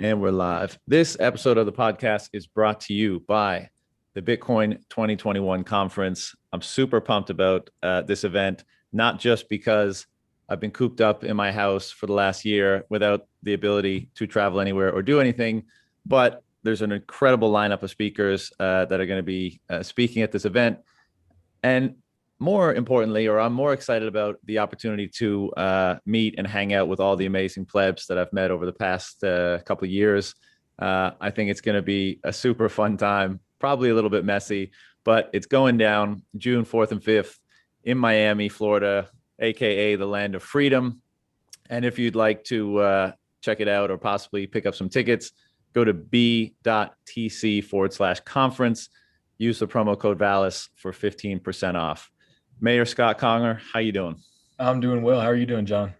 And we're live. This episode of the podcast is brought to you by the Bitcoin 2021 conference. I'm super pumped about this event, not just because I've been cooped up in my house for the last year without the ability to travel anywhere or do anything, but there's an incredible lineup of speakers that are going to be speaking at this event. And more importantly, or I'm more excited about the opportunity to meet and hang out with all the amazing plebs that I've met over the past couple of years. I think it's going to be a super fun time, probably a little bit messy, but it's going down June 4th and 5th in Miami, Florida, aka the land of freedom. And if you'd like to check it out or possibly pick up some tickets, go to b.tc/conference. Use the promo code VALIS for 15% off. Mayor Scott Conger, how you doing? I'm doing well. How are you doing, John?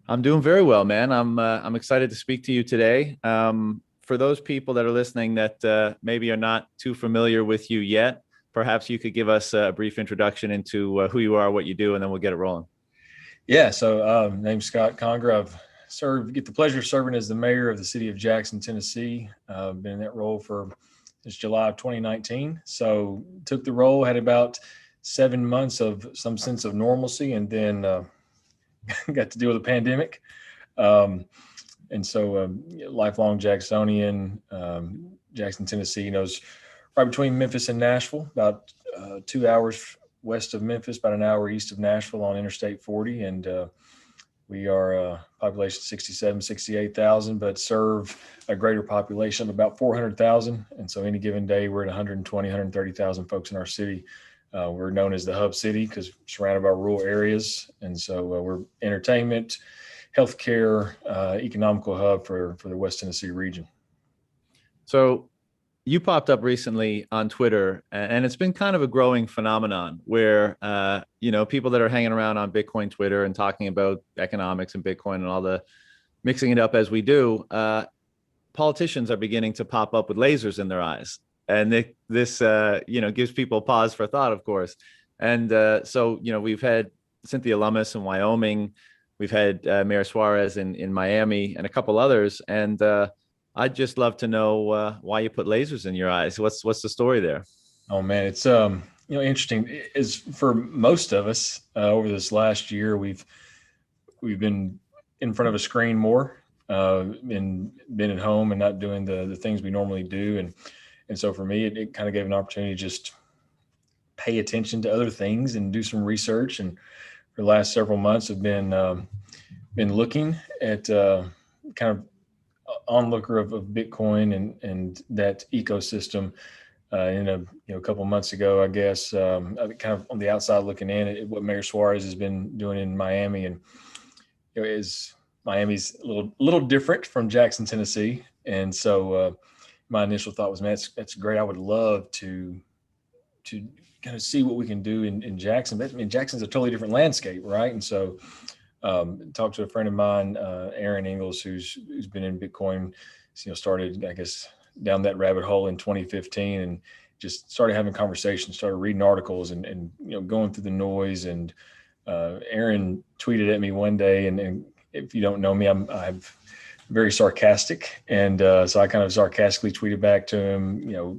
I'm doing very well, man. I'm excited to speak to you today. For those people that are listening that maybe are not too familiar with you yet, perhaps you could give us a brief introduction into who you are, what you do, and then we'll get it rolling. Yeah. So, name's Scott Conger. I've get the pleasure of serving as the mayor of the city of Jackson, Tennessee. I've been in that role since July of 2019. So, took the role, had about 7 months of some sense of normalcy, and then got to deal with the pandemic. Lifelong Jacksonian, Jackson, Tennessee, it's right between Memphis and Nashville, about 2 hours west of Memphis, about an hour east of Nashville on Interstate 40. And we are a population 68,000, but serve a greater population of about 400,000. And so any given day, we're at 120, 130,000 folks in our city. We're known as the hub city because we're surrounded by rural areas. And so we're entertainment, healthcare, economical hub for the West Tennessee region. So you popped up recently on Twitter, and it's been kind of a growing phenomenon where, people that are hanging around on Bitcoin Twitter and talking about economics and Bitcoin and all the mixing it up as we do, politicians are beginning to pop up with lasers in their eyes. And this gives people pause for thought, of course. And we've had Cynthia Lummis in Wyoming. We've had Mayor Suarez in Miami and a couple others. And I'd just love to know why you put lasers in your eyes. What's the story there? Oh, man, it's interesting. Is for most of us over this last year, we've been in front of a screen more, and been at home and not doing the things we normally do. And so for me, it kind of gave an opportunity to just pay attention to other things and do some research. And for the last several months, I've been looking at kind of onlooker of Bitcoin and that ecosystem. A couple of months ago, I guess, kind of on the outside looking in at what Mayor Suarez has been doing in Miami, and Miami's a little different from Jackson, Tennessee, and so. My initial thought was, man, that's great. I would love to kind of see what we can do in Jackson. But I mean, Jackson's a totally different landscape, right? And so, talked to a friend of mine, Aaron Ingalls, who's been in Bitcoin. Started, I guess, down that rabbit hole in 2015, and just started having conversations, started reading articles, and going through the noise. And Aaron tweeted at me one day, and if you don't know me, I've very sarcastic. And so I kind of sarcastically tweeted back to him,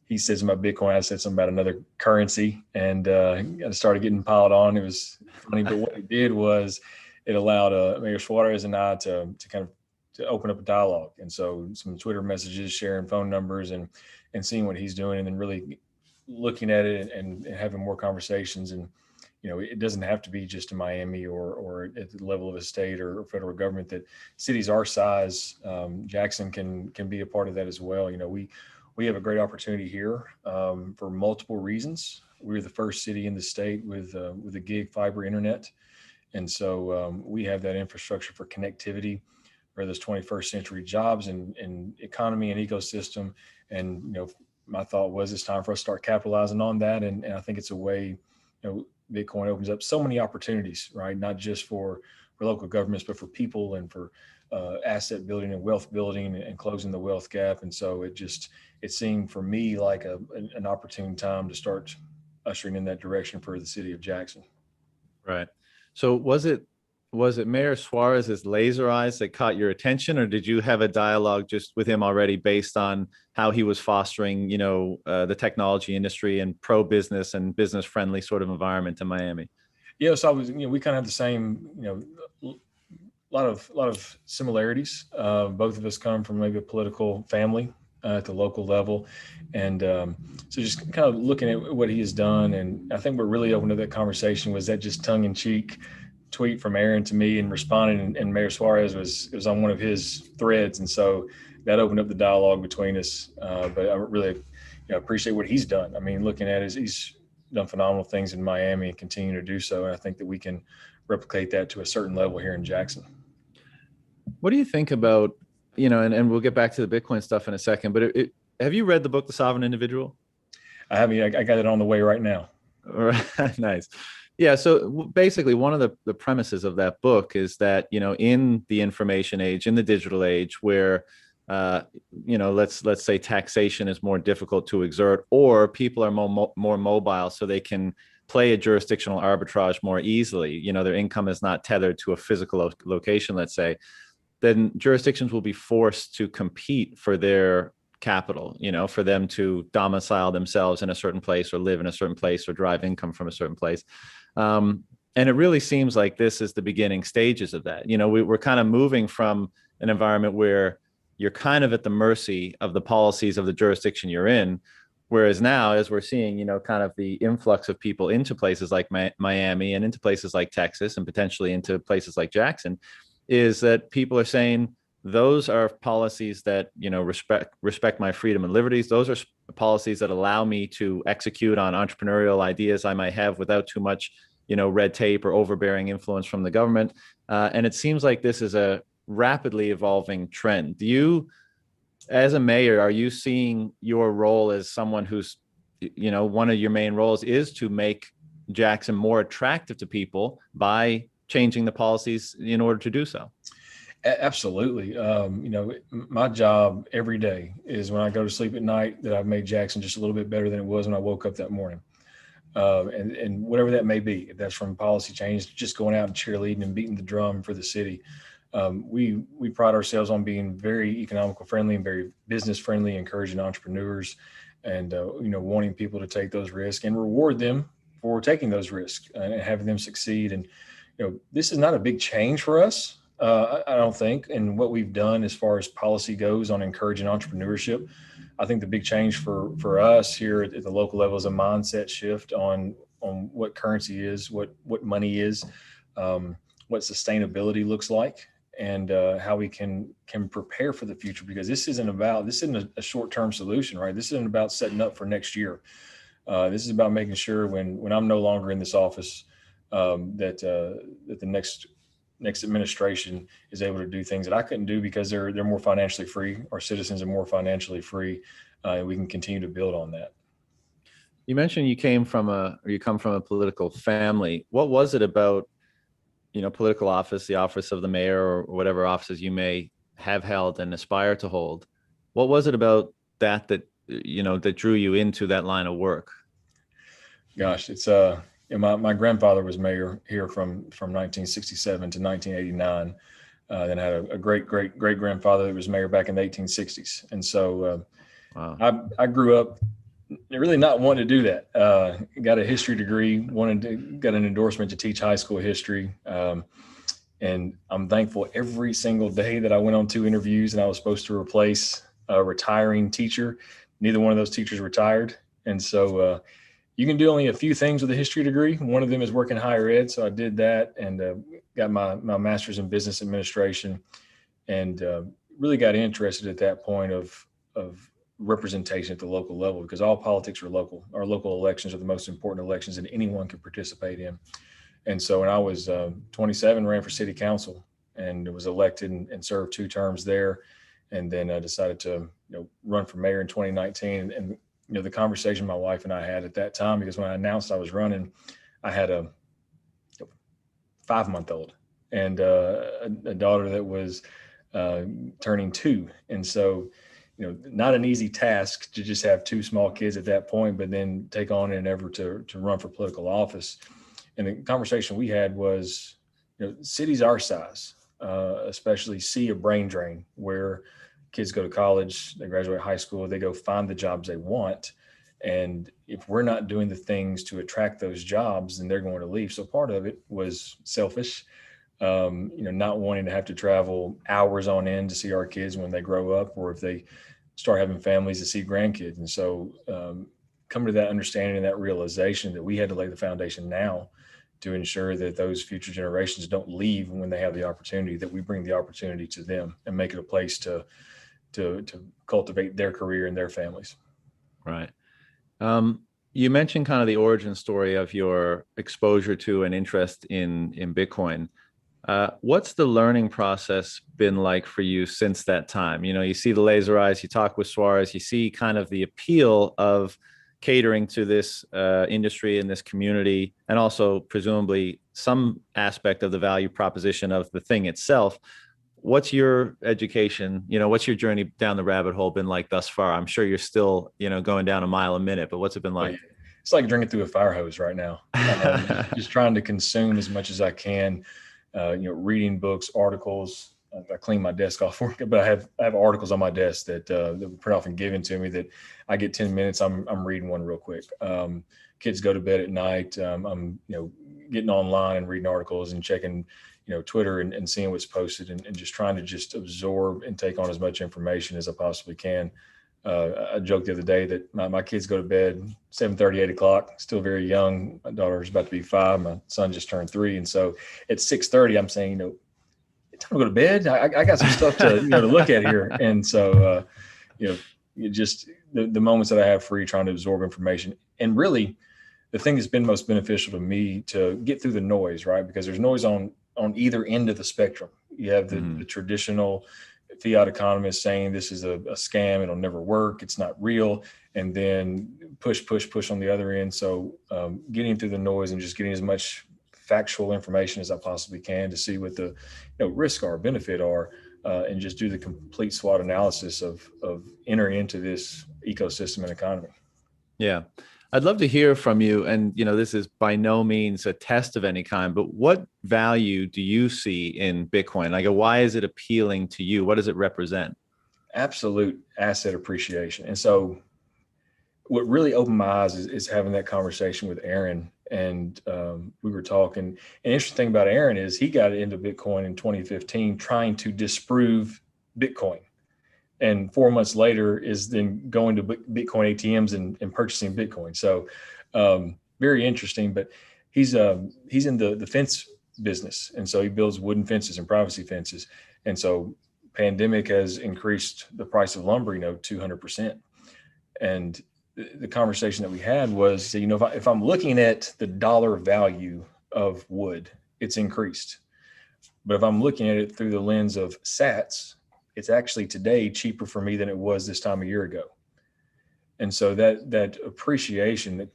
he said something about Bitcoin. I said something about another currency, and I started getting piled on. It was funny, but what it did was it allowed Mayor Suarez and I to kind of to open up a dialogue. And so some Twitter messages, sharing phone numbers and seeing what he's doing, and then really looking at it and having more conversations. And it doesn't have to be just in Miami or at the level of a state or federal government. That cities our size, Jackson can be a part of that as well. We have a great opportunity here for multiple reasons. We're the first city in the state with a gig fiber internet, and so we have that infrastructure for connectivity for those 21st century jobs and economy and ecosystem. And my thought was it's time for us to start capitalizing on that, and I think it's a way. Bitcoin opens up so many opportunities, right? Not just for local governments, but for people and for asset building and wealth building and closing the wealth gap. And so it seemed for me like an opportune time to start ushering in that direction for the city of Jackson. Right. So was it was it Mayor Suarez's laser eyes that caught your attention, or did you have a dialogue just with him already based on how he was fostering, the technology industry and pro-business and business-friendly sort of environment in Miami? Yeah, so I was, we kind of have the same, lot of similarities. Both of us come from maybe a political family at the local level, and so just kind of looking at what he has done, and I think what really opened up that conversation was that just tongue-in-cheek tweet from Aaron to me and responding, and Mayor Suarez was on one of his threads, and so that opened up the dialogue between us. But I really appreciate what he's done. I mean, looking at it, he's done phenomenal things in Miami and continue to do so, and I think that we can replicate that to a certain level here in Jackson. What do you think about, and we'll get back to the Bitcoin stuff in a second, but have you read the book, The Sovereign Individual? I haven't. I got it on the way right now. All right. Nice. Yeah. So basically, one of the premises of that book is that, in the information age, in the digital age, where, let's say taxation is more difficult to exert, or people are more mobile, so they can play a jurisdictional arbitrage more easily. Their income is not tethered to a physical location, let's say. Then jurisdictions will be forced to compete for their capital, for them to domicile themselves in a certain place or live in a certain place or drive income from a certain place. And it really seems like this is the beginning stages of that. We're kind of moving from an environment where you're kind of at the mercy of the policies of the jurisdiction you're in. Whereas now, as we're seeing, kind of the influx of people into places like Miami and into places like Texas and potentially into places like Jackson, is that people are saying those are policies that, respect my freedom and liberties. Those are policies that allow me to execute on entrepreneurial ideas I might have without too much, red tape or overbearing influence from the government. And it seems like this is a rapidly evolving trend. As a mayor, are you seeing your role as someone who's, one of your main roles is to make Jackson more attractive to people by changing the policies in order to do so? Absolutely. My job every day is when I go to sleep at night that I've made Jackson just a little bit better than it was when I woke up that morning. And whatever that may be, if that's from policy change, just going out and cheerleading and beating the drum for the city. We pride ourselves on being very economical friendly and very business friendly, encouraging entrepreneurs and, wanting people to take those risks and reward them for taking those risks and having them succeed. And, this is not a big change for us. I don't think, and what we've done as far as policy goes on encouraging entrepreneurship, I think the big change for us here at the local level is a mindset shift on what currency is, what money is, what sustainability looks like, and how we can prepare for the future. Because this isn't a short-term solution, right? This isn't about setting up for next year. This is about making sure when I'm no longer in this office, that the next administration is able to do things that I couldn't do because they're more financially free. Our citizens are more financially free, and we can continue to build on that. You mentioned you come from a political family. What was it about, political office, the office of the mayor, or whatever offices you may have held and aspire to hold? What was it about that drew you into that line of work? Gosh, it's my grandfather was mayor here from 1967 to 1989. Then I had a great grandfather that was mayor back in the 1860s. And so wow. I grew up really not wanting to do that. Got a history degree, got an endorsement to teach high school history. And I'm thankful every single day that I went on 2 interviews and I was supposed to replace a retiring teacher. Neither one of those teachers retired. And so you can do only a few things with a history degree. One of them is work in higher ed. So I did that and got my master's in business administration, and really got interested at that point of representation at the local level, because all politics are local. Our local elections are the most important elections that anyone can participate in. And so when I was 27, ran for city council and was elected and served 2 terms there. And then I decided to run for mayor in 2019. And the conversation my wife and I had at that time, because when I announced I was running, I had a 5-month-old and a daughter that was turning 2. And so, not an easy task to just have 2 small kids at that point, but then take on an effort to run for political office. And the conversation we had was, cities our size, especially, see a brain drain where kids go to college, they graduate high school, they go find the jobs they want. And if we're not doing the things to attract those jobs, then they're going to leave. So part of it was selfish, not wanting to have to travel hours on end to see our kids when they grow up, or if they start having families, to see grandkids. And so coming to that understanding and that realization that we had to lay the foundation now to ensure that those future generations don't leave when they have the opportunity, that we bring the opportunity to them and make it a place to cultivate their career and their families. Right. You mentioned kind of the origin story of your exposure to and interest in Bitcoin. What's the learning process been like for you since that time? You see the laser eyes, you talk with Suarez, you see kind of the appeal of catering to this industry and this community, and also presumably some aspect of the value proposition of the thing itself. What's your education, what's your journey down the rabbit hole been like thus far? I'm sure you're still, going down a mile a minute, but what's it been like? It's like drinking through a fire hose right now. Just trying to consume as much as I can, reading books, articles. I clean my desk off work, but I have articles on my desk that were print off and given to me that I get 10 minutes. I'm reading one real quick. Kids go to bed at night. I'm, getting online and reading articles and checking, Twitter and seeing what's posted, and just trying to just absorb and take on as much information as I possibly can. I joked the other day that my kids go to bed 7:30, 8 o'clock, still very young. My daughter's about to be 5. My son just turned 3. And so at 6:30, I'm saying, it's time to go to bed. I got some stuff to look at here. And so, just the moments that I have free, trying to absorb information. And really, the thing that's been most beneficial to me to get through the noise, right? Because there's noise on either end of the spectrum. You have the traditional fiat economists saying this is a scam, it'll never work, it's not real, and then push on the other end. So getting through the noise and just getting as much factual information as I possibly can to see what the risk are, benefit are, and just do the complete SWOT analysis of entering into this ecosystem and economy. Yeah. I'd love to hear from you. And, this is by no means a test of any kind, but what value do you see in Bitcoin? Like, why is it appealing to you? What does it represent? Absolute asset appreciation. And so what really opened my eyes is having that conversation with Aaron. And we were talking. And the interesting thing about Aaron is he got into Bitcoin in 2015, trying to disprove Bitcoin. And 4 months later is then going to Bitcoin ATMs and purchasing Bitcoin. So very interesting, but he's in the fence business. And so he builds wooden fences and privacy fences. And so pandemic has increased the price of lumber, 200%. And the conversation that we had was, if I'm looking at the dollar value of wood, it's increased. But if I'm looking at it through the lens of sats, it's actually today cheaper for me than it was this time a year ago. And so that appreciation,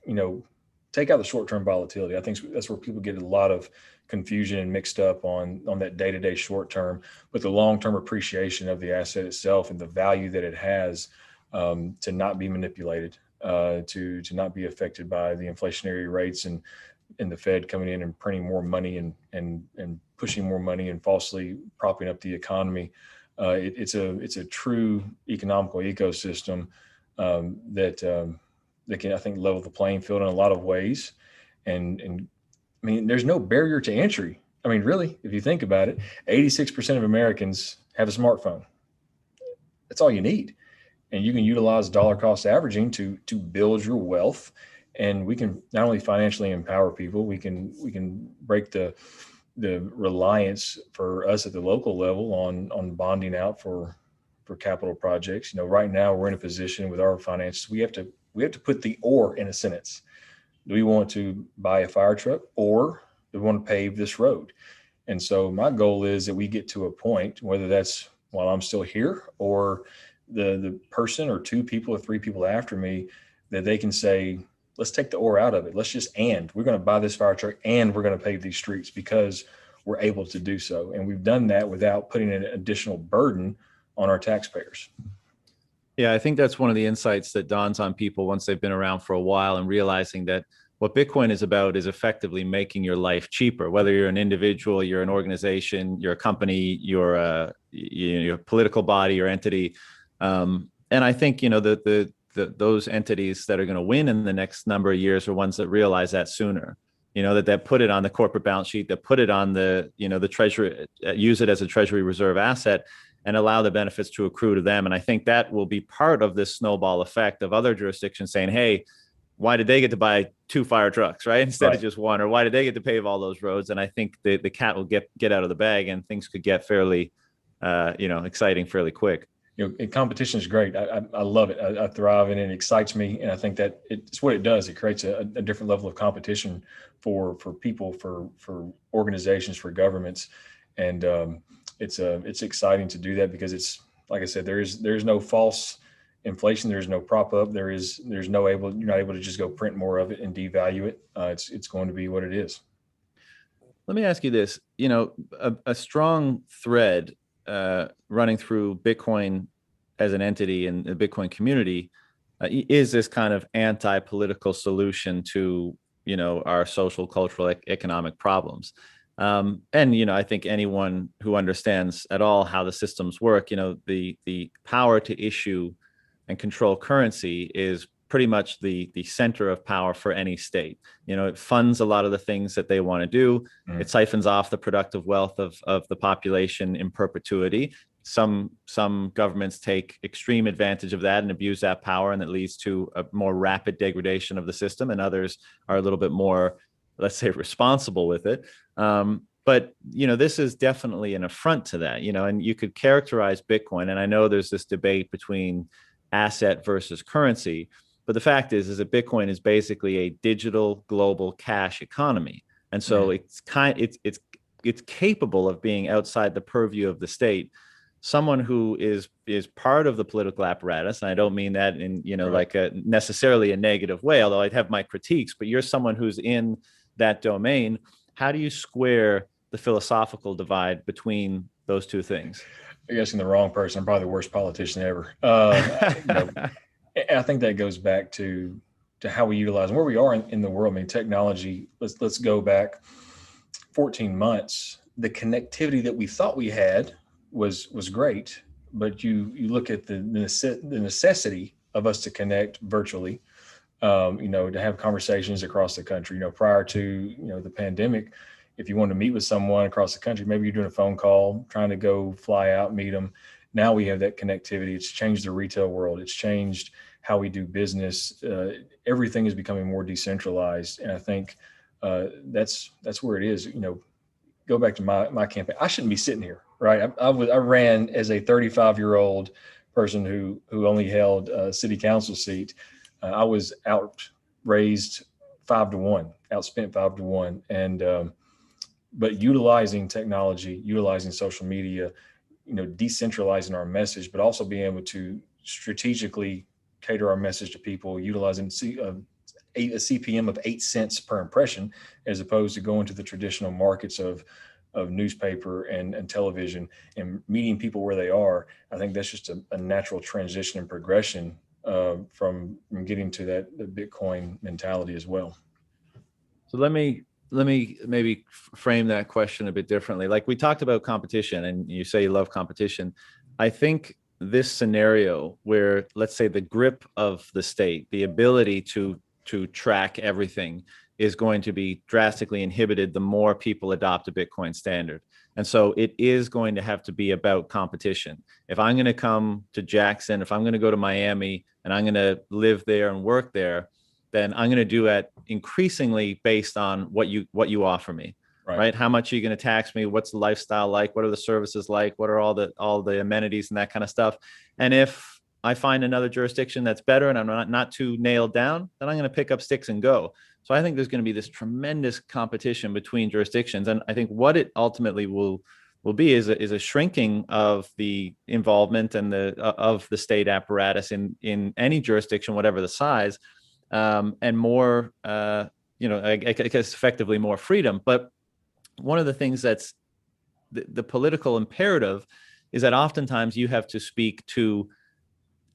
take out the short-term volatility. I think that's where people get a lot of confusion and mixed up on that day-to-day short-term, but the long-term appreciation of the asset itself and the value that it has to not be manipulated, to not be affected by the inflationary rates and the Fed coming in and printing more money and pushing more money and falsely propping up the economy. It's a true economical ecosystem that can, I think, level the playing field in a lot of ways. And I mean, there's no barrier to entry. I mean, really, if you think about it, 86% of Americans have a smartphone. That's all you need. And you can utilize dollar cost averaging to build your wealth. And we can not only financially empower people, we can break the reliance for us at the local level on bonding out for capital projects. Right now we're in a position with our finances, we have to put the or in a sentence. Do we want to buy a fire truck, or do we want to pave this road? And so my goal is that we get to a point, whether that's while I'm still here or the person or 2 people or 3 people after me, that they can say, let's take the or out of it. Let's just, we're going to buy this fire truck and we're going to pave these streets because we're able to do so. And we've done that without putting an additional burden on our taxpayers. Yeah, I think that's one of the insights that dawns on people once they've been around for a while and realizing that what Bitcoin is about is effectively making your life cheaper, whether you're an individual, you're an organization, you're a company, you're a political body or entity. And I think, those entities that are going to win in the next number of years are ones that realize that sooner, that put it on the corporate balance sheet, that put it on the treasury, use it as a treasury reserve asset, and allow the benefits to accrue to them. And I think that will be part of this snowball effect of other jurisdictions saying, hey, why did they get to buy 2 fire trucks, right, instead of just 1? Or why did they get to pave all those roads? And I think the cat will get out of the bag, and things could get fairly, exciting fairly quick. Competition is great. I love it. I thrive in it. It excites me, and I think that it's what it does. It creates a different level of competition for people, for organizations, for governments, and it's exciting to do that because it's, like I said, there's no false inflation. There's no prop up. you're not able to just go print more of it and devalue it. It's going to be what it is. Let me ask you this, a strong thread running through Bitcoin as an entity and the Bitcoin community is this kind of anti-political solution to, our social, cultural, economic problems. And, I think anyone who understands at all how the systems work, the power to issue and control currency is pretty much the center of power for any state. It funds a lot of the things that they want to do. It siphons off the productive wealth of the population in perpetuity. Some governments take extreme advantage of that and abuse that power, and it leads to a more rapid degradation of the system. And others are a little bit more, let's say, responsible with it. But, this is definitely an affront to that, and you could characterize Bitcoin. And I know there's this debate between asset versus currency. But the fact is that Bitcoin is basically a digital global cash economy. And so it's capable of being outside the purview of the state. Someone who is part of the political apparatus, and I don't mean that in, like necessarily a negative way, although I'd have my critiques, but you're someone who's in that domain. How do you square the philosophical divide between those two things? You're asking the wrong person. I'm probably the worst politician ever. I think that goes back to how we utilize and where we are in the world. I mean, technology, let's go back 14 months. The connectivity that we thought we had was great, but you look at the necessity of us to connect virtually, to have conversations across the country. Prior to, the pandemic, if you want to meet with someone across the country, maybe you're doing a phone call, trying to go fly out, meet them. Now we have that connectivity. It's changed the retail world. It's changed how we do business. Everything is becoming more decentralized. And I think that's where it is. Go back to my campaign. I shouldn't be sitting here, right? I ran as a 35-year-old person who only held a city council seat. I was outraised 5-1, outspent 5-1. And, but utilizing technology, utilizing social media, decentralizing our message, but also being able to strategically cater our message to people, utilizing a CPM of 8 cents per impression, as opposed to going to the traditional markets of newspaper and television and meeting people where they are. I think that's just a natural transition and progression from getting to that Bitcoin mentality as well. So let me maybe frame that question a bit differently. Like we talked about competition, and you say you love competition. I think this scenario where, let's say, the grip of the state, the ability to track everything, is going to be drastically inhibited the more people adopt a Bitcoin standard. And so it is going to have to be about competition. If I'm going to come to Jackson, if I'm going to go to Miami and I'm going to live there and work there, then I'm going to do it increasingly based on what you offer me, right? How much are you going to tax me? What's the lifestyle like? What are the services like? What are all the amenities and that kind of stuff? And if I find another jurisdiction that's better and I'm not too nailed down, then I'm going to pick up sticks and go. So I think there's going to be this tremendous competition between jurisdictions. And I think what it ultimately will be is a shrinking of the involvement and of the state apparatus in any jurisdiction, whatever the size, and more, I guess effectively more freedom. But one of the things that's the political imperative is that oftentimes you have to speak to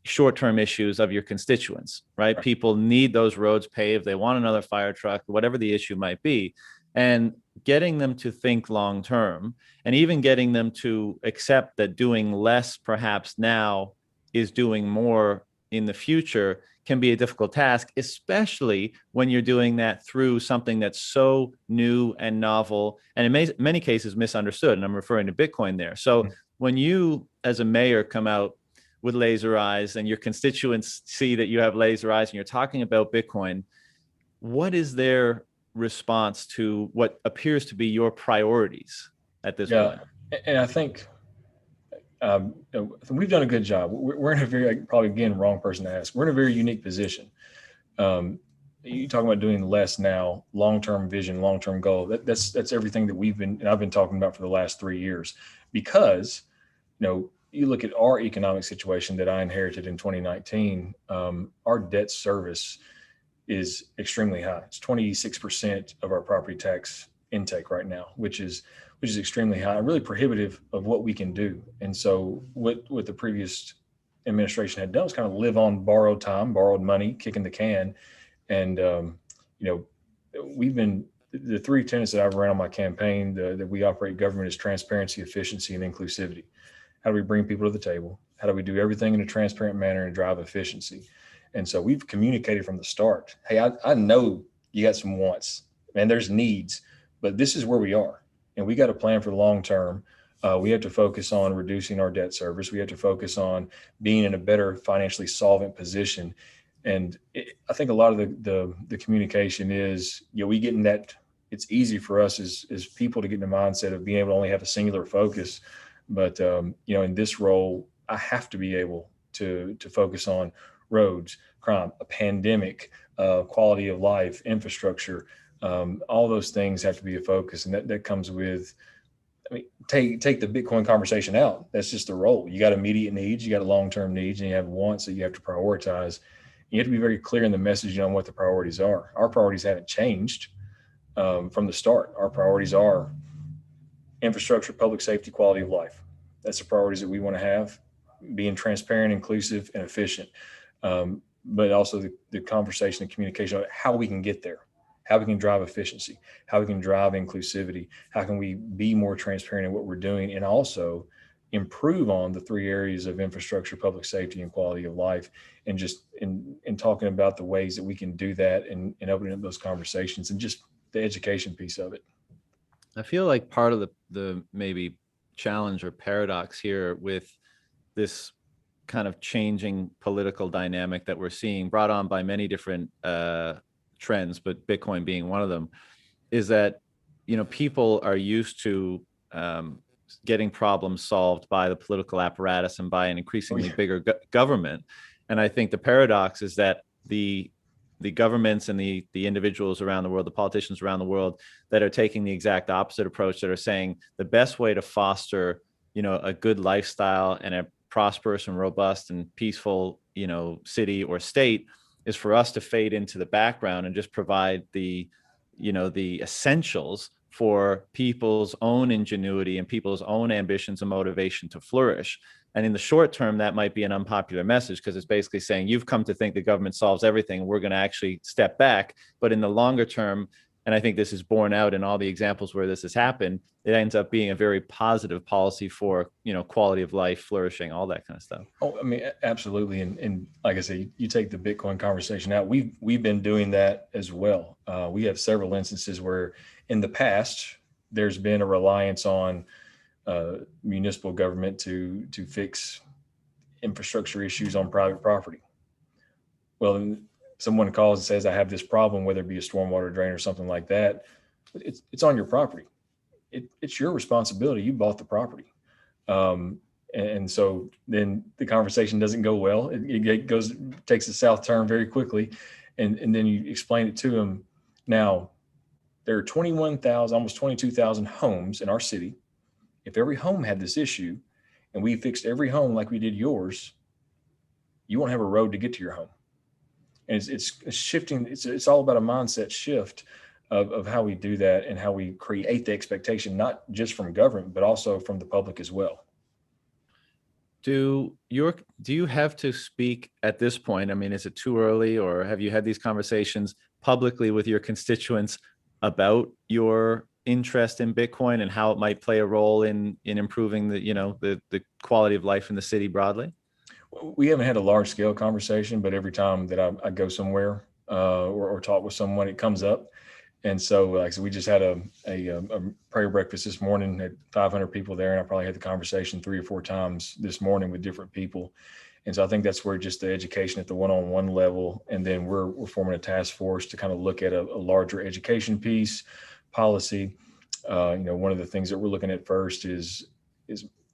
short-term issues of your constituents, right? People need those roads paved. They want another fire truck, whatever the issue might be. And getting them to think long-term, and even getting them to accept that doing less perhaps now is doing more in the future can be a difficult task, especially when you're doing that through something that's so new and novel, and in many cases misunderstood. And I'm referring to Bitcoin there. So when you, as a mayor, come out with laser eyes and your constituents see that you have laser eyes and you're talking about Bitcoin, what is their response to what appears to be your priorities at this point? And I think we've done a good job. We're in a very, probably again, wrong person to ask. We're in a very unique position. You talking about doing less now, long-term vision, long-term goal. That's everything that I've been talking about for the last 3 years, because, you look at our economic situation that I inherited in 2019, our debt service is extremely high. It's 26% of our property tax intake right now, which is extremely high and really prohibitive of what we can do. And so what the previous administration had done was kind of live on borrowed time, borrowed money, kicking the can. And, we've been, the three tenets that I've ran on my campaign that we operate government is transparency, efficiency, and inclusivity. How do we bring people to the table? How do we do everything in a transparent manner and drive efficiency? And so we've communicated from the start. Hey, I know you got some wants, and there's needs, but this is where we are. And we got a plan for the long term. We have to focus on reducing our debt service. We have to focus on being in a better financially solvent position. And I think a lot of the communication is, we get in that. It's easy for us as people to get in the mindset of being able to only have a singular focus. But, in this role, I have to be able to focus on roads, crime, a pandemic, quality of life, infrastructure. All those things have to be a focus. And that comes with, take the Bitcoin conversation out. That's just the role. You got immediate needs, you got long-term needs, and you have wants that you have to prioritize. You have to be very clear in the messaging on what the priorities are. Our priorities haven't changed from the start. Our priorities are infrastructure, public safety, quality of life. That's the priorities that we want to have, being transparent, inclusive, and efficient. But also the conversation and communication on how we can get there, how we can drive efficiency, how we can drive inclusivity, how can we be more transparent in what we're doing, and also improve on the three areas of infrastructure, public safety, and quality of life. And just in talking about the ways that we can do that and opening up those conversations and just the education piece of it. I feel like part of the maybe challenge or paradox here with this kind of changing political dynamic that we're seeing, brought on by many different trends, but Bitcoin being one of them, is that, people are used to getting problems solved by the political apparatus and by an increasingly bigger government. And I think the paradox is that the governments and the individuals around the world, the politicians around the world that are taking the exact opposite approach, that are saying the best way to foster, a good lifestyle and a prosperous and robust and peaceful, city or state is for us to fade into the background and just provide the essentials for people's own ingenuity and people's own ambitions and motivation to flourish. And in the short term, that might be an unpopular message, because it's basically saying you've come to think the government solves everything. We're going to actually step back. But in the longer term, and I think this is borne out in all the examples where this has happened, it ends up being a very positive policy for, quality of life, flourishing, all that kind of stuff. Oh, absolutely. And like I said, you take the Bitcoin conversation out. We've been doing that as well. We have several instances where in the past, there's been a reliance on municipal government to fix infrastructure issues on private property. Well, someone calls and says, I have this problem, whether it be a stormwater drain or something like that. It's on your property. It's your responsibility. You bought the property. And so then the conversation doesn't go well. It takes a south turn very quickly. And then you explain it to them. Now, there are 21,000, almost 22,000 homes in our city. If every home had this issue and we fixed every home like we did yours, you won't have a road to get to your home. And it's shifting. It's all about a mindset shift of how we do that and how we create the expectation, not just from government, but also from the public as well. Do you have to speak at this point? I mean, is it too early, or have you had these conversations publicly with your constituents about your interest in Bitcoin and how it might play a role in improving the quality of life in the city broadly? We haven't had a large scale conversation, but every time that I go somewhere or talk with someone, it comes up. And so, like I said, we just had a prayer breakfast this morning, had 500 people there, and I probably had the conversation 3 or 4 times this morning with different people. And so I think that's where just the education at the one-on-one level, and then we're forming a task force to kind of look at a larger education piece, policy. One of the things that we're looking at first is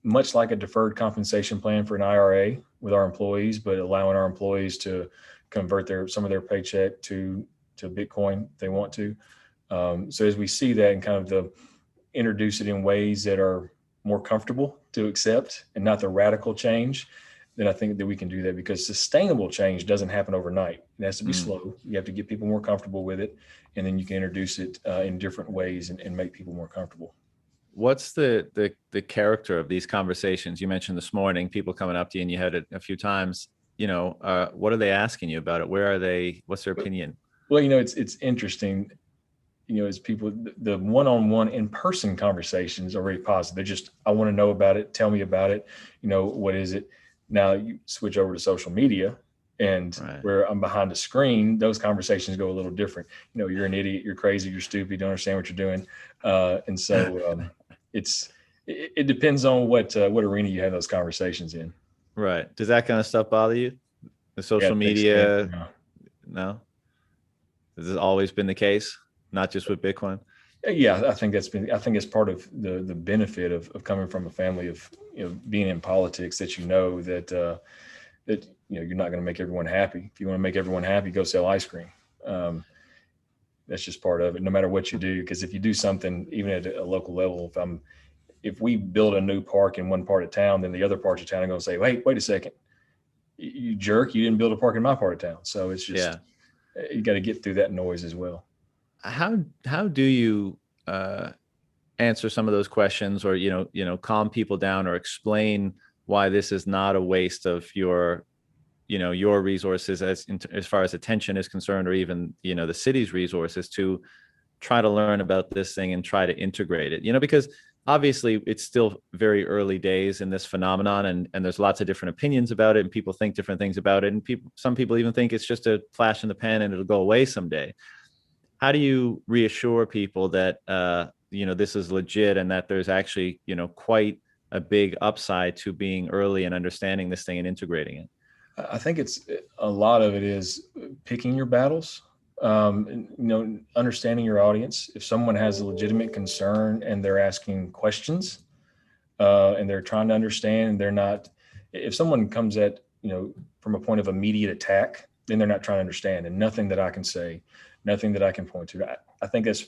much like a deferred compensation plan for an IRA with our employees, but allowing our employees to convert some of their paycheck to Bitcoin if they want to. So as we see that and kind of introduce it in ways that are more comfortable to accept and not the radical change, then I think that we can do that, because sustainable change doesn't happen overnight. It has to be slow. You have to get people more comfortable with it, and then you can introduce it in different ways and make people more comfortable. What's the character of these conversations? You mentioned this morning people coming up to you, and you had it a few times. What are they asking you about it? Where are they? What's their opinion? Well, it's interesting. As people, the one-on-one in-person conversations are very positive. They're just, I want to know about it. Tell me about it. What is it? Now you switch over to social media, and Right. where I'm behind the screen, those conversations go a little different. You're an idiot, you're crazy, you're stupid, you don't understand what you're doing. And so it depends on what arena you have those conversations in. Right. Does that kind of stuff bother you? The social Yeah, media? No. Has this always been the case? Not just with Bitcoin? Yeah, I think it's part of the benefit of coming from a family of being in politics, that that you're not going to make everyone happy. If you want to make everyone happy, go sell ice cream. That's just part of it, no matter what you do. Because if you do something, even at a local level, if we build a new park in one part of town, then the other parts of town are going to say, wait a second, you jerk, you didn't build a park in my part of town. So it's just, you got to get through that noise as well. How do you answer some of those questions, or calm people down, or explain why this is not a waste of your resources as far as attention is concerned, or even the city's resources, to try to learn about this thing and try to integrate it? Because obviously it's still very early days in this phenomenon, and there's lots of different opinions about it, and people think different things about it, and some people even think it's just a flash in the pan and it'll go away someday. How do you reassure people that this is legit, and that there's actually quite a big upside to being early and understanding this thing and integrating it? I think a lot of it is picking your battles, understanding your audience. If someone has a legitimate concern and they're asking questions and they're trying to understand, and they're not, if someone comes at, from a point of immediate attack, then they're not trying to understand, and nothing that I can say, nothing that I can point to. I think that's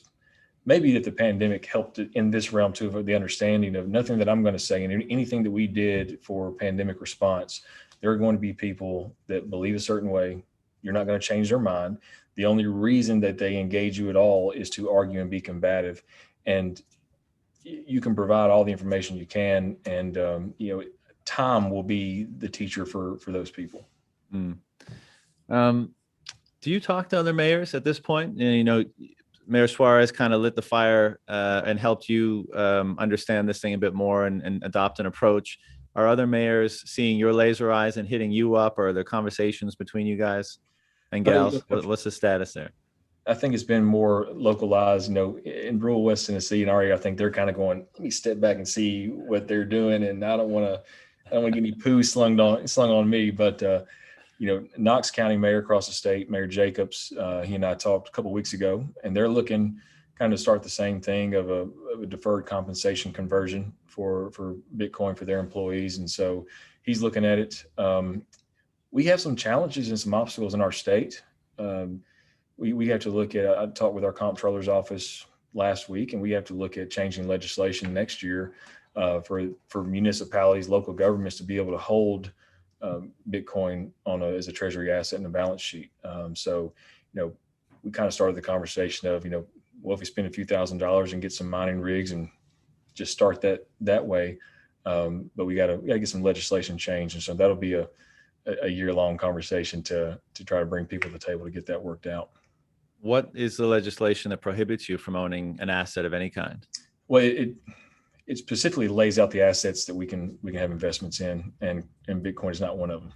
maybe that the pandemic helped in this realm too, of the understanding of nothing that I'm going to say, and anything that we did for pandemic response, there are going to be people that believe a certain way. You're not going to change their mind. The only reason that they engage you at all is to argue and be combative. And you can provide all the information you can. And, time will be the teacher for those people. Mm. Do you talk to other mayors at this point? Mayor Suarez kind of lit the fire and helped you understand this thing a bit more and adopt an approach. Are other mayors seeing your laser eyes and hitting you up, or are there conversations between you guys and gals? What's the status there? I think it's been more localized, in rural West Tennessee and area. I think they're kind of going, let me step back and see what they're doing. And I don't want to get any poo slung on me, but Knox County Mayor across the state, Mayor Jacobs, he and I talked a couple of weeks ago, and they're looking kind of start the same thing of a deferred compensation conversion for Bitcoin for their employees. And so he's looking at it. We have some challenges and some obstacles in our state. We have to look at, I talked with our comptroller's office last week, and we have to look at changing legislation next year for municipalities, local governments to be able to hold Bitcoin as a treasury asset in the balance sheet. So we kind of started the conversation of, well, if we spend a few $1,000s and get some mining rigs and just start that way, But we got to get some legislation changed, and so that'll be a year-long conversation to try to bring people to the table to get that worked out. What is the legislation that prohibits you from owning an asset of any kind? Well, it specifically lays out the assets that we can have investments in, and Bitcoin is not one of them.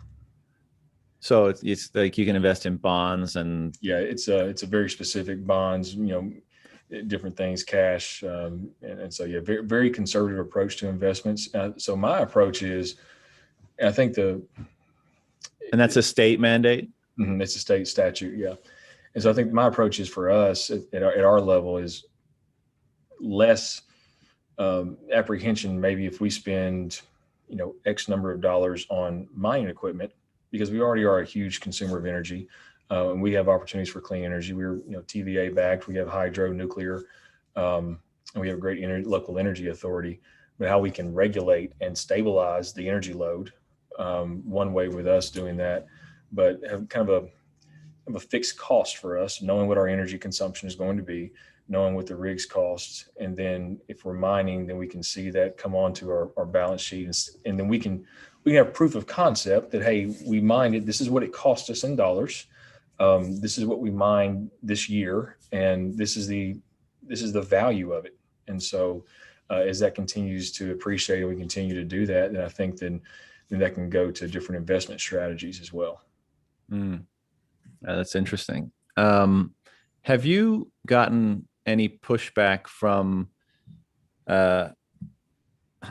So it's like you can invest in bonds and yeah, it's a very specific bonds, different things, cash, and so yeah, very very conservative approach to investments. So my approach is, I think and that's a state mandate. It's a state statute, yeah. And so I think my approach is for us at our level is less apprehension. Maybe if we spend, X number of dollars on mining equipment, because we already are a huge consumer of energy, and we have opportunities for clean energy. We're, TVA backed. We have hydro, nuclear, and we have a great local energy authority. But how we can regulate and stabilize the energy load, one way with us doing that, but have kind of a fixed cost for us, knowing what our energy consumption is going to be, knowing what the rigs cost. And then if we're mining, then we can see that come onto our balance sheet. And then we can have proof of concept that, hey, we mined it. This is what it cost us in dollars. This is what we mined this year. And this is the value of it. And so as that continues to appreciate and we continue to do that, then I think then that can go to different investment strategies as well. That's interesting. Have you gotten any pushback from, for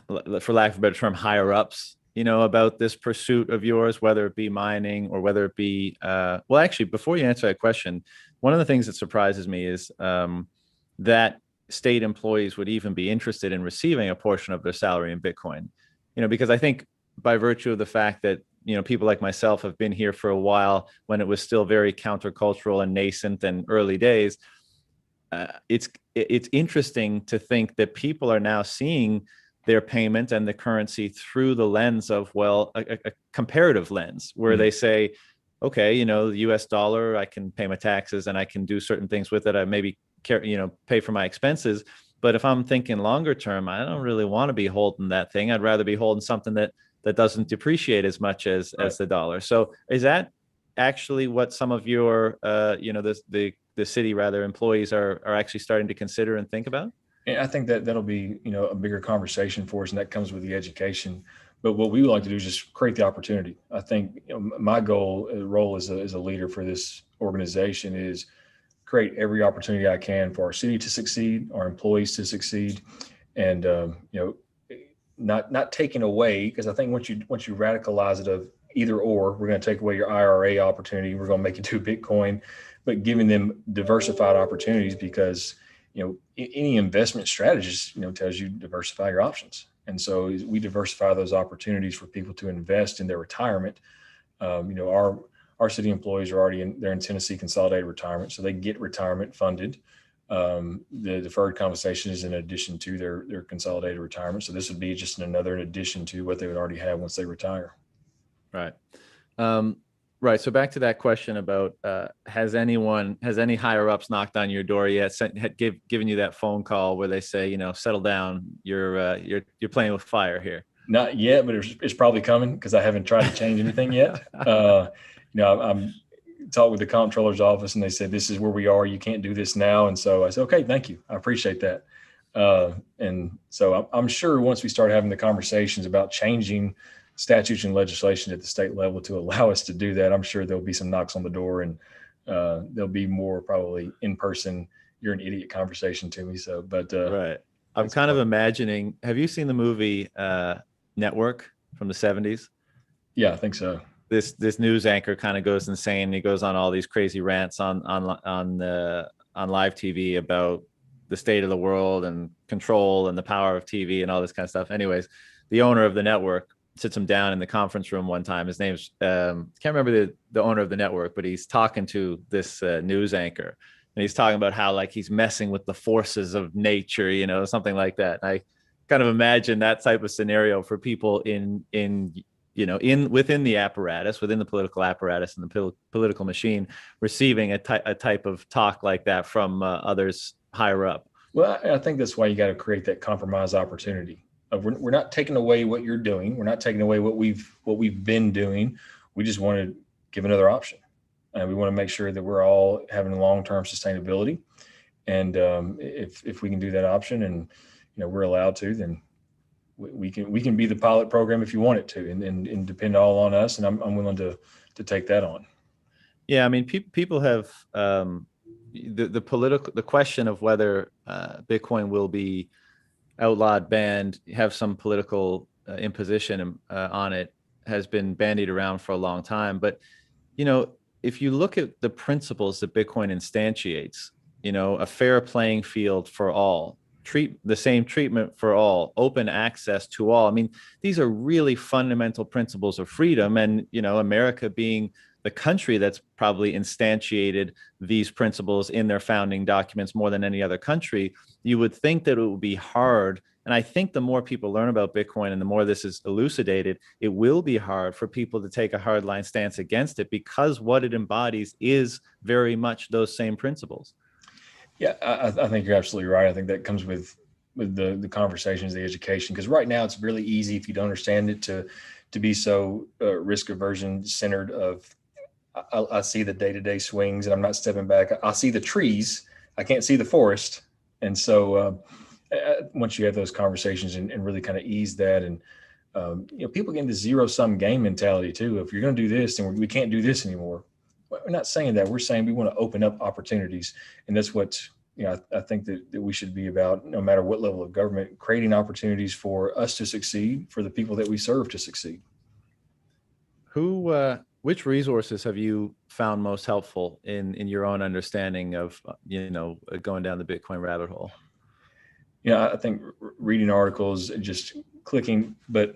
lack of a better term, higher ups, about this pursuit of yours, whether it be mining or whether it be, well, actually, before you answer that question, one of the things that surprises me is that state employees would even be interested in receiving a portion of their salary in Bitcoin, because I think by virtue of the fact that, people like myself have been here for a while when it was still very countercultural and nascent and early days. It's interesting to think that people are now seeing their payment and the currency through the lens of, well, a comparative lens where they say, okay, the US dollar, I can pay my taxes and I can do certain things with it. I maybe pay for my expenses. But if I'm thinking longer term, I don't really want to be holding that thing. I'd rather be holding something that doesn't depreciate as much as the dollar. So is that actually what some of your, the city rather employees are actually starting to consider and think about? And I think that'll be, a bigger conversation for us, and that comes with the education. But what we would like to do is just create the opportunity. I think my role as a leader for this organization is create every opportunity I can for our city to succeed, our employees to succeed, and not taking away, because I think once you radicalize it of either or, we're going to take away your IRA opportunity, we're going to make it to Bitcoin, but giving them diversified opportunities, because any investment strategist tells you diversify your options. And so we diversify those opportunities for people to invest in their retirement. Our city employees are already they're in Tennessee Consolidated Retirement, so they get retirement funded. The deferred compensation is in addition to their consolidated retirement. So this would be just in addition to what they would already have once they retire. Right. Right. So back to that question about, has any higher ups knocked on your door yet, given you that phone call where they say, settle down, you're playing with fire here? Not yet, but it's probably coming, because I haven't tried to change anything yet. I'm talked with the comptroller's office, and they said, this is where we are. You can't do this now. And so I said, okay, thank you. I appreciate that. And so I'm sure once we start having the conversations about changing statutes and legislation at the state level to allow us to do that, I'm sure there'll be some knocks on the door, and there'll be more probably in person, you're an idiot conversation to me. So, but right. I'm kind of imagining, have you seen the movie Network from the 70s? Yeah, I think so. This news anchor kind of goes insane. He goes on all these crazy rants on live TV about the state of the world and control and the power of TV and all this kind of stuff. Anyways, the owner of the network sits him down in the conference room one time. His name's can't remember the owner of the network, but he's talking to this news anchor, and he's talking about how, like, he's messing with the forces of nature, something like that. And I kind of imagine that type of scenario for people within the apparatus, within the political apparatus and the political machine, receiving a type of talk like that from others higher up. Well, I think that's why you got to create that compromise opportunity. We're not taking away what you're doing. We're not taking away what we've been doing. We just want to give another option. And we want to make sure that we're all having long-term sustainability. And if we can do that option, and we're allowed to, then we can be the pilot program if you want it to, and depend all on us. And I'm willing to take that on. Yeah, I mean, people have the question of whether Bitcoin will be outlawed, banned, have some political imposition on it, has been bandied around for a long time. But if you look at the principles that Bitcoin instantiates, a fair playing field for all, treat the same treatment for all, open access to all. I mean, these are really fundamental principles of freedom. And, America being the country that's probably instantiated these principles in their founding documents more than any other country, you would think that it would be hard. And I think the more people learn about Bitcoin and the more this is elucidated, it will be hard for people to take a hardline stance against it, because what it embodies is very much those same principles. Yeah, I think you're absolutely right. I think that comes with the conversations, the education, because right now it's really easy, if you don't understand it, to be so risk aversion centered. I see the day-to-day swings and I'm not stepping back. I see the trees, I can't see the forest. And so once you have those conversations and really kind of ease that, and people get into zero-sum game mentality too. If you're going to do this, then we can't do this anymore. We're not saying that. We're saying we want to open up opportunities. And that's what I think that we should be about, no matter what level of government, creating opportunities for us to succeed, for the people that we serve to succeed. Which resources have you found most helpful in your own understanding of, going down the Bitcoin rabbit hole? I think reading articles and just clicking, but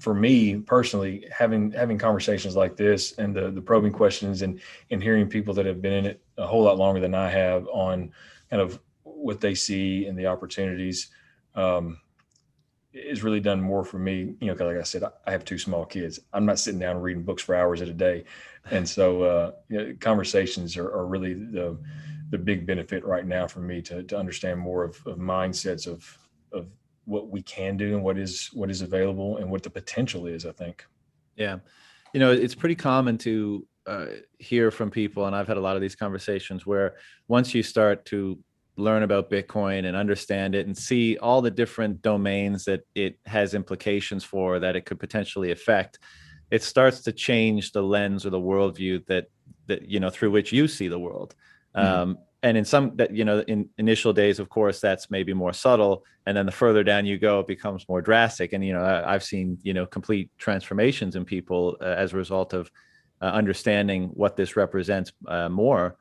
for me personally, having conversations like this and the probing questions and hearing people that have been in it a whole lot longer than I have on kind of what they see and the opportunities, is really done more for me. Because like I said, I have two small kids. I'm not sitting down reading books for hours at a day. And so conversations are really the big benefit right now for me to understand more of mindsets of what we can do and what is available and what the potential is, I think. Yeah. It's pretty common to hear from people, and I've had a lot of these conversations, where once you start to learn about Bitcoin and understand it and see all the different domains that it has implications for, that it could potentially affect, it starts to change the lens or the worldview that through which you see the world. And in some that, in initial days, of course, that's maybe more subtle. And then the further down you go, it becomes more drastic. And, I've seen, complete transformations in people as a result of understanding what this represents more.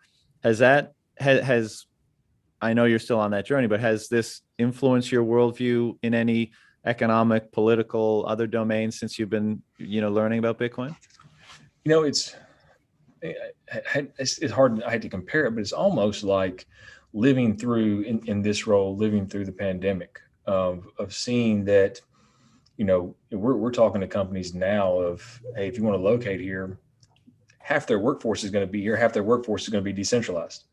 I know you're still on that journey, but has this influenced your worldview in any economic, political, other domains since you've been, learning about Bitcoin? It's hard. I hate to compare it, but it's almost like living through in this role, living through the pandemic, of seeing that, we're talking to companies now of, hey, if you want to locate here, half their workforce is going to be here, half their workforce is going to be decentralized.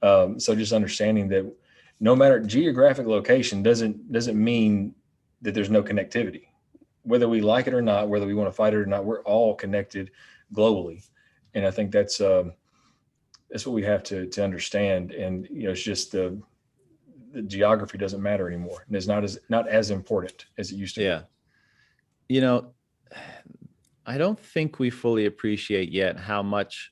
So just understanding that no matter geographic location doesn't mean that there's no connectivity, whether we like it or not, whether we want to fight it or not, we're all connected globally. And I think that's what we have to understand. And, it's just the geography doesn't matter anymore. And it's not as important as it used to be. I don't think we fully appreciate yet how much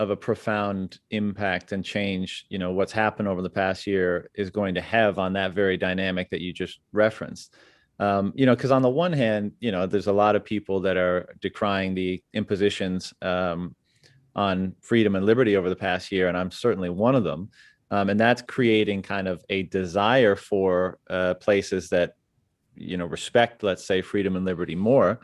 of a profound impact and change, what's happened over the past year is going to have on that very dynamic that you just referenced. Because on the one hand, there's a lot of people that are decrying the impositions on freedom and liberty over the past year, and I'm certainly one of them. And that's creating kind of a desire for places that, respect, let's say, freedom and liberty more.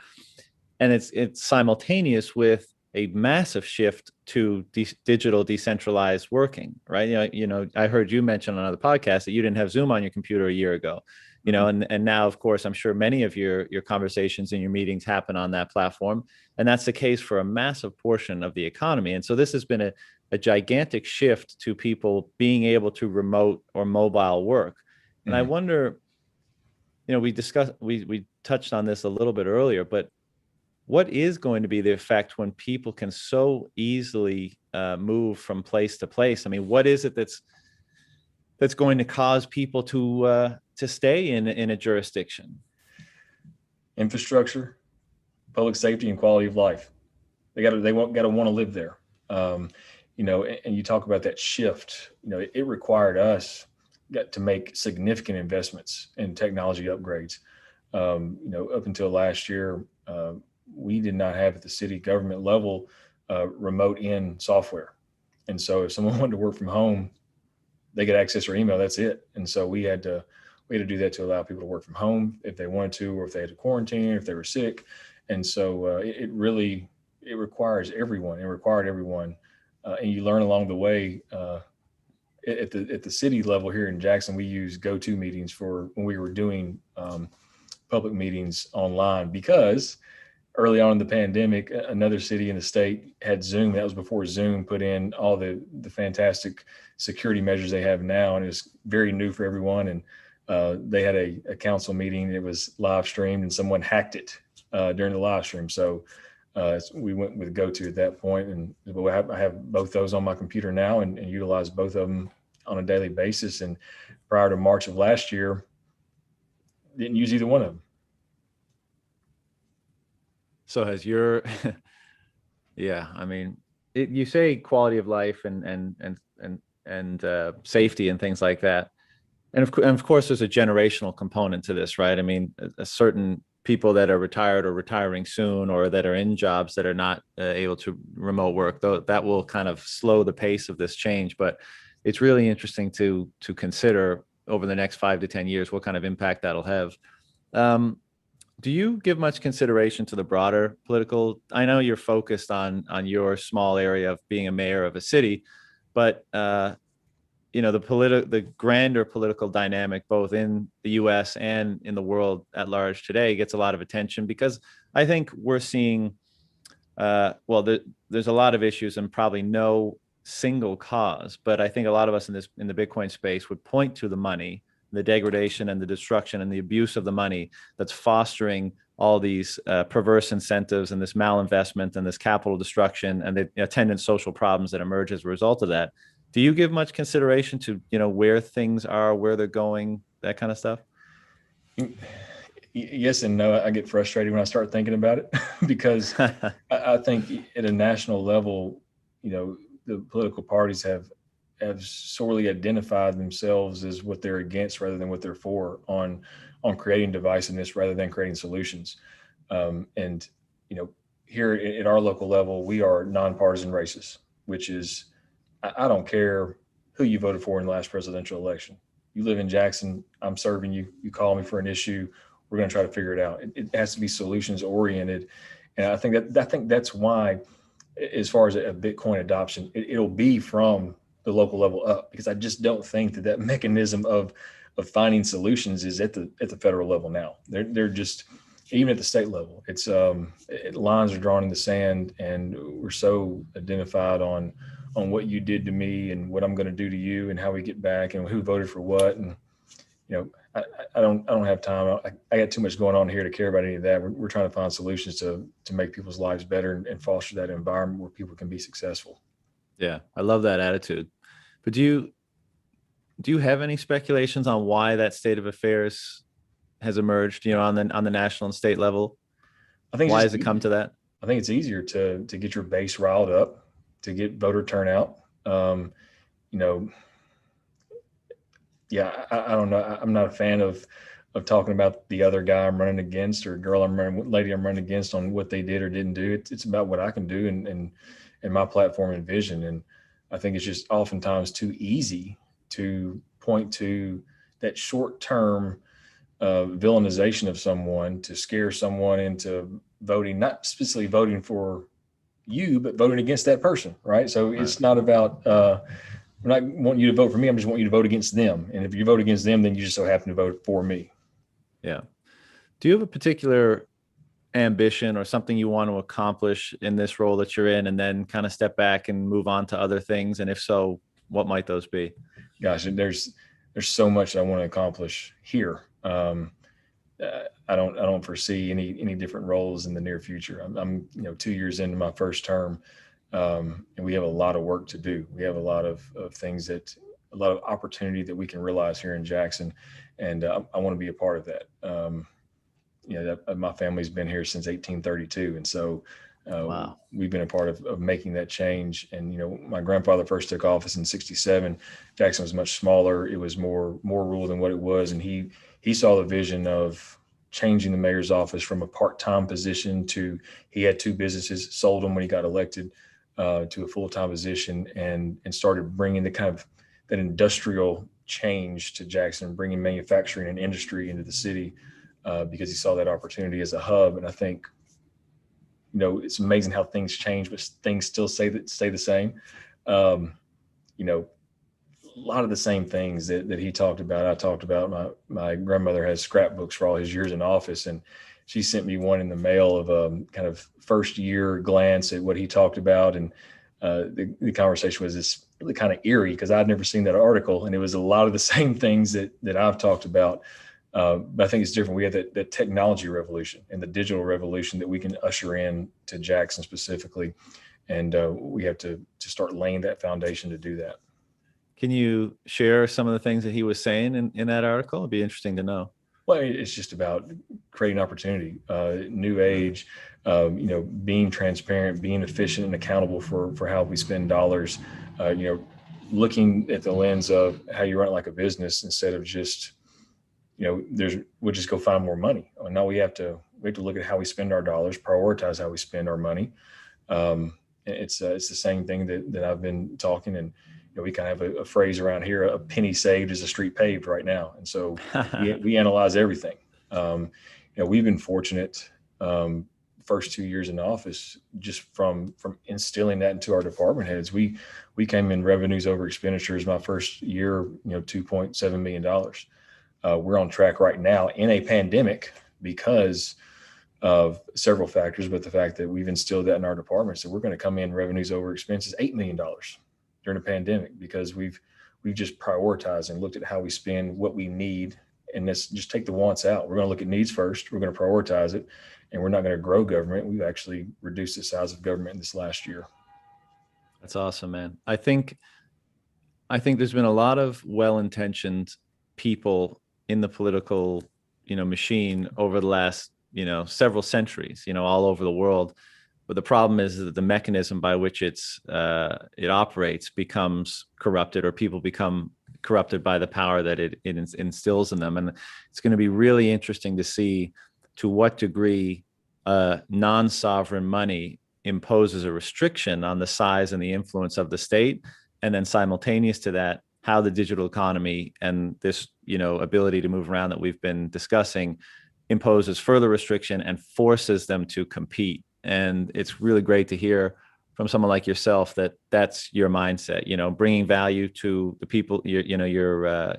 And it's simultaneous with a massive shift to digital decentralized working, right? I heard you mention on another podcast that you didn't have Zoom on your computer a year ago. And now, of course, I'm sure many of your conversations and your meetings happen on that platform. And that's the case for a massive portion of the economy. And so this has been a gigantic shift to people being able to remote or mobile work. And I wonder, we touched on this a little bit earlier, but what is going to be the effect when people can so easily move from place to place? I mean, what is it that's going to cause people to stay in a jurisdiction? Infrastructure, public safety, and quality of life. They got to want to live there. And you talk about that shift. It required us to make significant investments in technology upgrades. Up until last year, we did not have at the city government level remote in software, and so if someone wanted to work from home, they could access their email. That's it. And so we had to do that to allow people to work from home if they wanted to, or if they had to quarantine, or if they were sick. And so it requires everyone. It required everyone, and you learn along the way. At the city level here in Jackson, we use GoToMeetings for when we were doing public meetings online, because early on in the pandemic, another city in the state had Zoom. That was before Zoom put in all the fantastic security measures they have now, and it was very new for everyone. And they had a council meeting. It was live streamed, and someone hacked it during the live stream. So we went with GoTo at that point, and I have both those on my computer now, and utilize both of them on a daily basis. And prior to March of last year, didn't use either one of them. So has your, yeah, I mean, you say quality of life and safety and things like that. And of course, there's a generational component to this, right? I mean, a certain people that are retired or retiring soon, or that are in jobs that are not able to remote work, though, that will kind of slow the pace of this change. But it's really interesting to consider over the next 5 to 10 years what kind of impact that'll have. Do you give much consideration to the broader political? I know you're focused on your small area of being a mayor of a city, but the grander political dynamic, both in the U.S. and in the world at large today, gets a lot of attention, because I think we're seeing, there's a lot of issues and probably no single cause, but I think a lot of us in the Bitcoin space would point to the money, the degradation and the destruction and the abuse of the money that's fostering all these perverse incentives and this malinvestment and this capital destruction and the attendant social problems that emerge as a result of that. Do you give much consideration to, where things are, where they're going, that kind of stuff? Yes and no. I get frustrated when I start thinking about it because I think at a national level, the political parties have sorely identified themselves as what they're against rather than what they're for on creating divisiveness rather than creating solutions. And here at our local level, we are nonpartisan racists, which is, I don't care who you voted for in the last presidential election. You live in Jackson, I'm serving you. You call me for an issue, we're going to try to figure it out. It has to be solutions oriented, and I think that's why, as far as a Bitcoin adoption, it'll be from the local level up, because I just don't think that mechanism of finding solutions is at the federal level now. They're just, even at the state level, it's lines are drawn in the sand, and we're so identified on what you did to me and what I'm going to do to you and how we get back and who voted for what. And I don't have time. I got too much going on here to care about any of that. We're trying to find solutions to make people's lives better and foster that environment where people can be successful. Yeah, I love that attitude. But do you have any speculations on why that state of affairs has emerged, on the national and state level? I think why has it come to that? I think it's easier to get your base riled up, to get voter turnout. Yeah, I don't know. I'm not a fan of talking about the other guy I'm running against or lady I'm running against on what they did or didn't do. It's about what I can do and my platform and vision. And I think it's just oftentimes too easy to point to that short-term villainization of someone to scare someone into voting, not specifically voting for you, but voting against that person, right? So it's not about, I'm not wanting you to vote for me. I'm just wanting you to vote against them. And if you vote against them, then you just so happen to vote for me. Yeah. Do you have a particular ambition or something you want to accomplish in this role that you're in, and then kind of step back and move on to other things? And if so, what might those be? Gosh, there's so much I want to accomplish here. I don't foresee any different roles in the near future. I'm 2 years into my first term, and we have a lot of work to do. We have a lot of things a lot of opportunity that we can realize here in Jackson, and I want to be a part of that. My family's been here since 1832, and so Wow. we've been a part of making that change. And my grandfather first took office in '67. Jackson was much smaller. It was more rural than what it was, and he saw the vision of changing the mayor's office from a part-time position to, he had two businesses, sold them when he got elected, to a full-time position, and started bringing the kind of that industrial change to Jackson, bringing manufacturing and industry into the city, because he saw that opportunity as a hub. And I think, it's amazing how things change, but things still stay the same. Um, a lot of the same things that he talked about, I talked about. My grandmother has scrapbooks for all his years in office, and she sent me one in the mail of a kind of first year glance at what he talked about. And the conversation was this really kind of eerie because I'd never seen that article, and it was a lot of the same things that I've talked about. But I think it's different. We have that technology revolution and the digital revolution that we can usher in to Jackson specifically. And we have to start laying that foundation to do that. Can you share some of the things that he was saying in that article? It'd be interesting to know. Well, it's just about creating opportunity, new age, being transparent, being efficient and accountable for how we spend dollars, looking at the lens of how you run it like a business instead of just, we'll just go find more money. No, we have to look at how we spend our dollars, prioritize how we spend our money. It's the same thing that I've been talking, and we kind of have a phrase around here: a penny saved is a street paved right now. And so we analyze everything. We've been fortunate, first 2 years in office, just from instilling that into our department heads. We came in revenues over expenditures my first year, $2.7 million. We're on track right now in a pandemic because of several factors, but the fact that we've instilled that in our department. So we're going to come in revenues over expenses, $8 million during a pandemic, because we've just prioritized and looked at how we spend what we need. And let's just take the wants out. We're going to look at needs first. We're going to prioritize it, and we're not going to grow government. We've actually reduced the size of government this last year. That's awesome, man. I think there's been a lot of well-intentioned people in the political, machine over the last, several centuries, all over the world. But the problem is that the mechanism by which it operates becomes corrupted, or people become corrupted by the power that it instills in them. And it's going to be really interesting to see to what degree non-sovereign money imposes a restriction on the size and the influence of the state, and then simultaneous to that, how the digital economy and this, ability to move around that we've been discussing imposes further restriction and forces them to compete. And it's really great to hear from someone like yourself that that's your mindset, bringing value to the people, your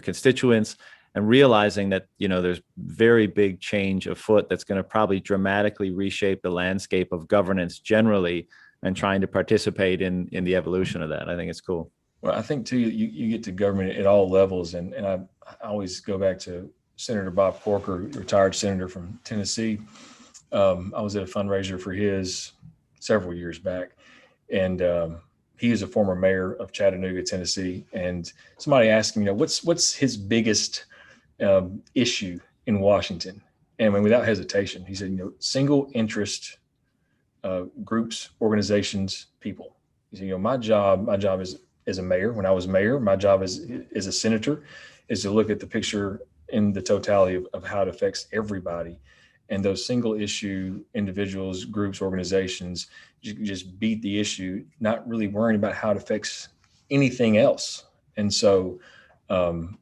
constituents, and realizing that, there's very big change afoot that's going to probably dramatically reshape the landscape of governance generally, and trying to participate in the evolution of that. I think it's cool. Well, I think too, you get to government at all levels. And I always go back to Senator Bob Corker, retired senator from Tennessee. I was at a fundraiser for his several years back, and he is a former mayor of Chattanooga, Tennessee. And somebody asked him, what's his biggest issue in Washington? And without hesitation, he said, single interest groups, organizations, people. He said, my job is as a mayor. When I was mayor, my job as a senator is to look at the picture in the totality of how it affects everybody. And those single issue individuals, groups, organizations just beat the issue, not really worrying about how it affects anything else. And so, and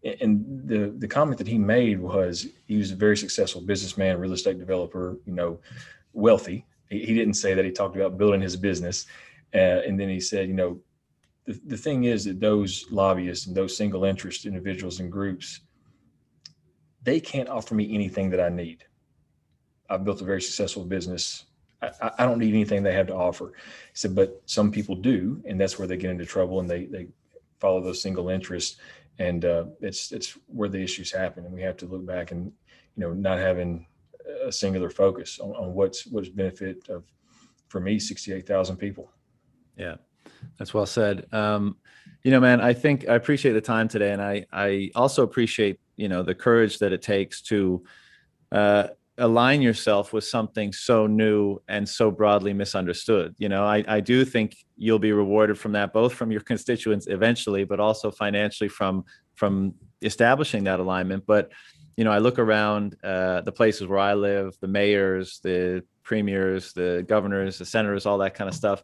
the comment that he made was, he was a very successful businessman, real estate developer, wealthy. He didn't say that. He talked about building his business. And then he said, the thing is that those lobbyists and those single interest individuals and groups, they can't offer me anything that I need. I've built a very successful business. I don't need anything they have to offer. He said, but some people do, and that's where they get into trouble, and they follow those single interests. and it's where the issues happen, and we have to look back and not having a singular focus on what's benefit of, for me, 68,000 people. Yeah, that's well said. Man, I think I appreciate the time today, and I also appreciate the courage that it takes to align yourself with something so new and so broadly misunderstood. I do think you'll be rewarded from that, both from your constituents eventually, but also financially from establishing that alignment. But I look around the places where I live, the mayors, the premiers, the governors, the senators, all that kind of stuff.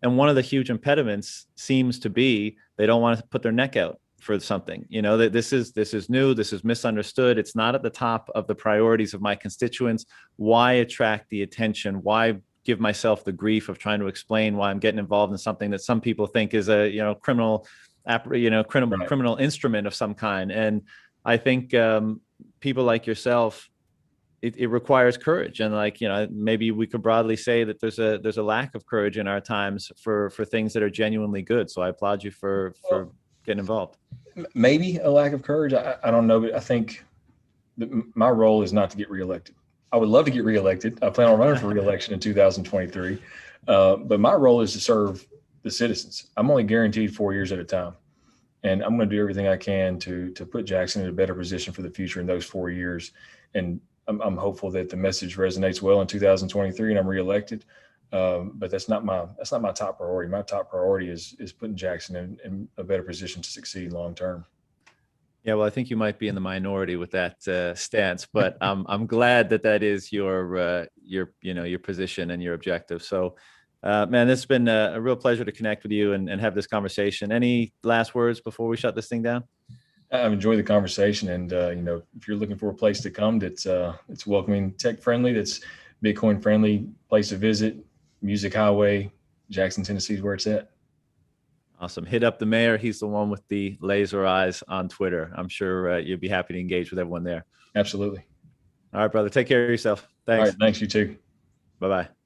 And one of the huge impediments seems to be they don't want to put their neck out for something. That this is new, this is misunderstood, it's not at the top of the priorities of my constituents. Why attract the attention? Why give myself the grief of trying to explain why I'm getting involved in something that some people think is a criminal instrument of some kind? And I think people like yourself, it requires courage, and maybe we could broadly say that there's a lack of courage in our times for things that are genuinely good. So I applaud you for getting involved. Maybe a lack of courage. I don't know, but I think my role is not to get reelected. I would love to get reelected. I plan on running for reelection in 2023. But my role is to serve the citizens. I'm only guaranteed 4 years at a time. And I'm going to do everything I can to put Jackson in a better position for the future in those 4 years. And I'm hopeful that the message resonates well in 2023 and I'm reelected. But that's not my top priority. My top priority is putting Jackson in a better position to succeed long term. Yeah, well, I think you might be in the minority with that stance, but I'm glad that is your position and your objective. So, man, this has been a real pleasure to connect with you and have this conversation. Any last words before we shut this thing down? I've enjoyed the conversation, and if you're looking for a place to come that's it's welcoming, tech friendly, that's Bitcoin friendly, place to visit, Music Highway, Jackson, Tennessee is where it's at. Awesome. Hit up the mayor. He's the one with the laser eyes on Twitter. I'm sure you'll be happy to engage with everyone there. Absolutely. All right, brother. Take care of yourself. Thanks. All right. Thanks. You too. Bye-bye.